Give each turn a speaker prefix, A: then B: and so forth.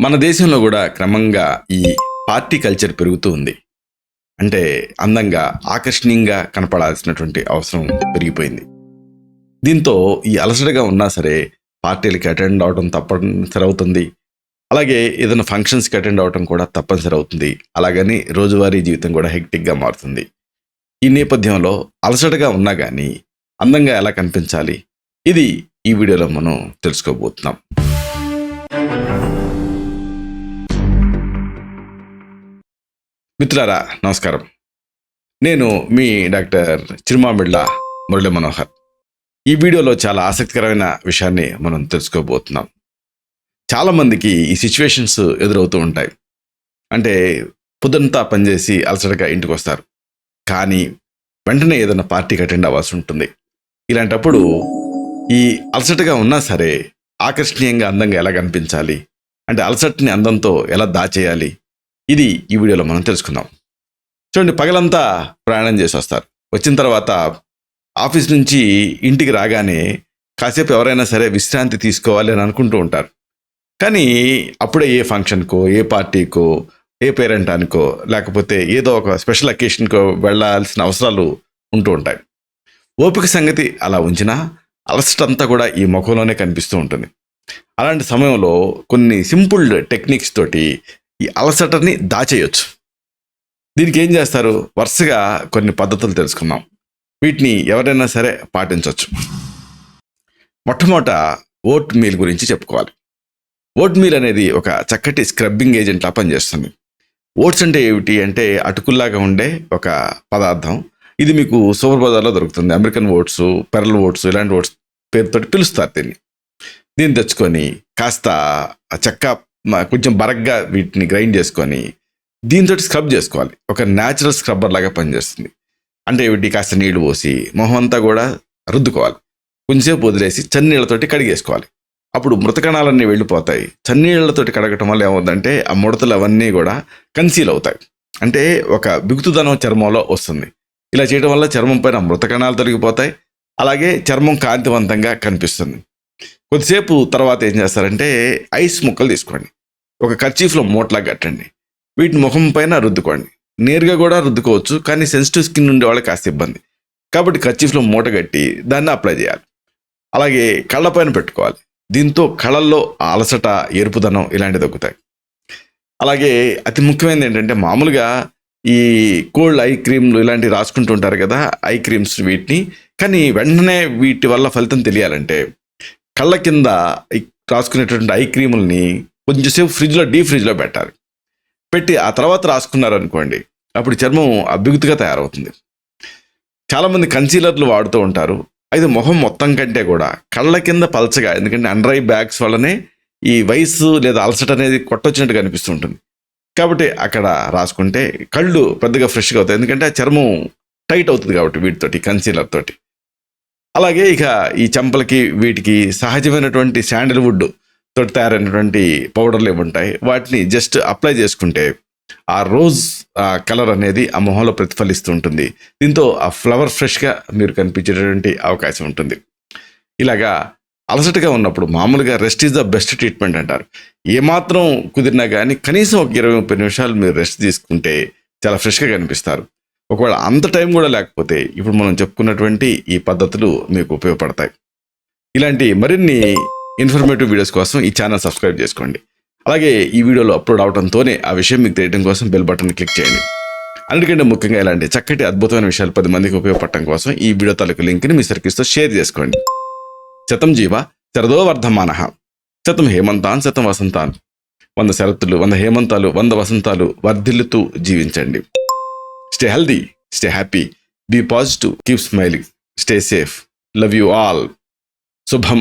A: మన దేశంలో కూడా క్రమంగా ఈ పార్టీ కల్చర్ పెరుగుతూ ఉంది. అంటే అందంగా, ఆకర్షణీయంగా కనపడాల్సినటువంటి అవసరం పెరిగిపోయింది. దీంతో ఈ అలసటగా ఉన్నా సరే పార్టీలకి అటెండ్ అవడం తప్పనిసరి అవుతుంది. అలాగే ఏదైనా ఫంక్షన్స్కి అటెండ్ అవడం కూడా తప్పనిసరి అవుతుంది. అలాగని రోజువారీ జీవితం కూడా హెక్టిక్గా మారుతుంది. ఈ నేపథ్యంలో అలసటగా ఉన్నా కానీ అందంగా ఎలా కనిపించాలి, ఇది ఈ వీడియోలో మనం తెలుసుకోబోతున్నాం. మిత్రులారా నమస్కారం. నేను మీ డాక్టర్ చిరుమామిళ్ళ మురళీ మనోహర్. ఈ వీడియోలో చాలా ఆసక్తికరమైన విషయాన్ని మనం తెలుసుకోబోతున్నాం. చాలామందికి ఈ సిచ్యువేషన్స్ ఎదురవుతూ ఉంటాయి. అంటే పొద్దుంతా పనిచేసి అలసటగా ఇంటికి వస్తారు, కానీ వెంటనే ఏదైనా పార్టీకి అటెండ్ అవ్వాల్సి ఉంటుంది. ఇలాంటప్పుడు ఈ అలసటగా ఉన్నా సరే ఆకర్షణీయంగా అందంగా ఎలా కనిపించాలి, అంటే అలసటని అందంతో ఎలా దాచేయాలి, ఇది ఈ వీడియోలో మనం తెలుసుకుందాం. చూడండి, పగలంతా ప్రయాణం చేసి వస్తారు. వచ్చిన తర్వాత ఆఫీస్ నుంచి ఇంటికి రాగానే కాసేపు ఎవరైనా సరే విశ్రాంతి తీసుకోవాలి అని అనుకుంటూ ఉంటారు. కానీ అప్పుడే ఏ ఫంక్షన్కో, ఏ పార్టీకో, ఏ పేరెంటానికో, లేకపోతే ఏదో ఒక స్పెషల్ అకేషన్కో వెళ్ళాల్సిన అవసరాలు ఉంటూ ఉంటాయి. ఓపిక సంగతి అలా ఉంచినా అలసటంతా కూడా ఈ ముఖంలోనే కనిపిస్తూ ఉంటుంది. అలాంటి సమయంలో కొన్ని సింపుల్ టెక్నిక్స్ తోటి ఈ అలసటని దాచేయొచ్చు. దీనికి ఏం చేస్తారు, వరుసగా కొన్ని పద్ధతులు తెలుసుకుందాం. వీటిని ఎవరైనా సరే పాటించవచ్చు. మొట్టమొదట ఓట్ మీల్ గురించి చెప్పుకోవాలి. ఓట్ మీల్ అనేది ఒక చక్కటి స్క్రబ్బింగ్ ఏజెంట్లా పనిచేస్తుంది. ఓట్స్ అంటే ఏమిటి అంటే అటుకుల్లాగా ఉండే ఒక పదార్థం. ఇది మీకు సూపర్ బజార్లో దొరుకుతుంది. అమెరికన్ ఓట్స్, పెరల్ ఓట్స్, ఇలాంటి ఓట్స్ పేరుతోటి పిలుస్తారు దీన్ని తెచ్చుకొని కాస్త కొంచెం బరగ్గా వీటిని గ్రైండ్ చేసుకొని దీంతో స్క్రబ్ చేసుకోవాలి. ఒక న్యాచురల్ స్క్రబ్బర్ లాగా పనిచేస్తుంది. అంటే వీటి కాస్త నీళ్లు పోసి మొహం అంతా కూడా రుద్దుకోవాలి. కొంచెంసేపు వదిలేసి చన్నీళ్లతోటి కడిగేసుకోవాలి. అప్పుడు మృతకణాలన్నీ వెళ్ళిపోతాయి. చన్నీళ్లతోటి కడగటం వల్ల ఏమవుతుందంటే ఆ ముడతలు అవన్నీ కూడా కన్సీల్ అవుతాయి. అంటే ఒక బిగుతుదనం చర్మంలో వస్తుంది. ఇలా చేయడం వల్ల చర్మం పైన మృతకణాలు తొలగిపోతాయి. అలాగే చర్మం కాంతివంతంగా కనిపిస్తుంది. కొద్దిసేపు తర్వాత ఏం చేస్తారంటే ఐస్ ముక్కలు తీసుకోండి, ఒక కర్చీఫ్లో మూటలా కట్టండి, వీటిని ముఖం పైన రుద్దుకోండి. నేరుగా కూడా రుద్దుకోవచ్చు, కానీ సెన్సిటివ్ స్కిన్ ఉండే వాళ్ళకి కాస్త ఇబ్బంది కాబట్టి కర్చీఫ్లో మూట కట్టి దాన్ని అప్లై చేయాలి. అలాగే కళ్ళపైన పెట్టుకోవాలి. దీంతో కళ్ళల్లో అలసట, ఎరుపుదనం ఇలాంటివి తగ్గుతాయి. అలాగే అతి ముఖ్యమైనది ఏంటంటే మామూలుగా ఈ కోల్డ్ ఐ క్రీమ్లు ఇలాంటివి రాసుకుంటూ ఉంటారు కదా, ఐ క్రీమ్స్ వీటిని. కానీ వెంటనే వీటి వల్ల ఫలితం తెలియాలంటే కళ్ళ కింద రాసుకునేటువంటి ఐ క్రీముల్ని కొంచెంసేపు డీప్ ఫ్రిడ్జ్లో పెట్టి ఆ తర్వాత రాసుకున్నారనుకోండి, అప్పుడు చర్మం అభివృద్ధిగా తయారవుతుంది. చాలామంది కన్సీలర్లు వాడుతూ ఉంటారు. అయితే మొహం మొత్తం కంటే కూడా కళ్ళ కింద పలచగా, ఎందుకంటే అండర్ ఐ బ్యాగ్స్ వల్లనే ఈ వయసు లేదా అలసట అనేది కొట్టొచ్చినట్టు కనిపిస్తూ ఉంటుంది. కాబట్టి అక్కడ రాసుకుంటే కళ్ళు పెద్దగా ఫ్రెష్గా అవుతాయి, ఎందుకంటే ఆ చర్మం టైట్ అవుతుంది కాబట్టి వీటితోటి, కన్సీలర్ తోటి. అలాగే ఇక ఈ చెంపలకి వీటికి సహజమైనటువంటి శాండిల్వుడ్ తోటి తయారైనటువంటి పౌడర్లు ఏమి ఉంటాయి, వాటిని జస్ట్ అప్లై చేసుకుంటే ఆ రోజ్ కలర్ అనేది ఆ మొహంలో ప్రతిఫలిస్తూ ఉంటుంది. దీంతో ఆ ఫ్లవర్ ఫ్రెష్గా మీరు కనిపించేటటువంటి అవకాశం ఉంటుంది. ఇలాగా అలసటగా ఉన్నప్పుడు మామూలుగా rest is the best treatment అంటారు. ఏమాత్రం కుదిరినా కానీ కనీసం ఒక 20-30 నిమిషాలు మీరు రెస్ట్ తీసుకుంటే చాలా ఫ్రెష్గా కనిపిస్తారు. ఒకవేళ అంత టైం కూడా లేకపోతే ఇప్పుడు మనం చెప్పుకున్నటువంటి ఈ పద్ధతులు మీకు ఉపయోగపడతాయి. ఇలాంటి మరిన్ని ఇన్ఫర్మేటివ్ వీడియోస్ కోసం ఈ ఛానల్ సబ్స్క్రైబ్ చేసుకోండి. అలాగే ఈ వీడియోలో అప్లోడ్ అవడంతోనే ఆ విషయం మీకు తెలియడం కోసం బెల్ బటన్ క్లిక్ చేయండి. అన్నిటికంటే ముఖ్యంగా ఇలాంటి చక్కటి అద్భుతమైన విషయాలు 10 మందికి ఉపయోగపడటం కోసం ఈ వీడియో తాలూకు లింక్ని మీ సర్కిల్స్తో షేర్ చేసుకోండి. శతం జీవ శరదో వర్ధమానః, శతం హేమంతాన్ శతం వసంతాన్. 100 శరత్తులు, 100 హేమంతాలు, 100 వసంతాలు వర్ధిల్లుతూ జీవించండి. Stay healthy, stay happy, be positive, keep smiling, stay safe. Love you all. Subham.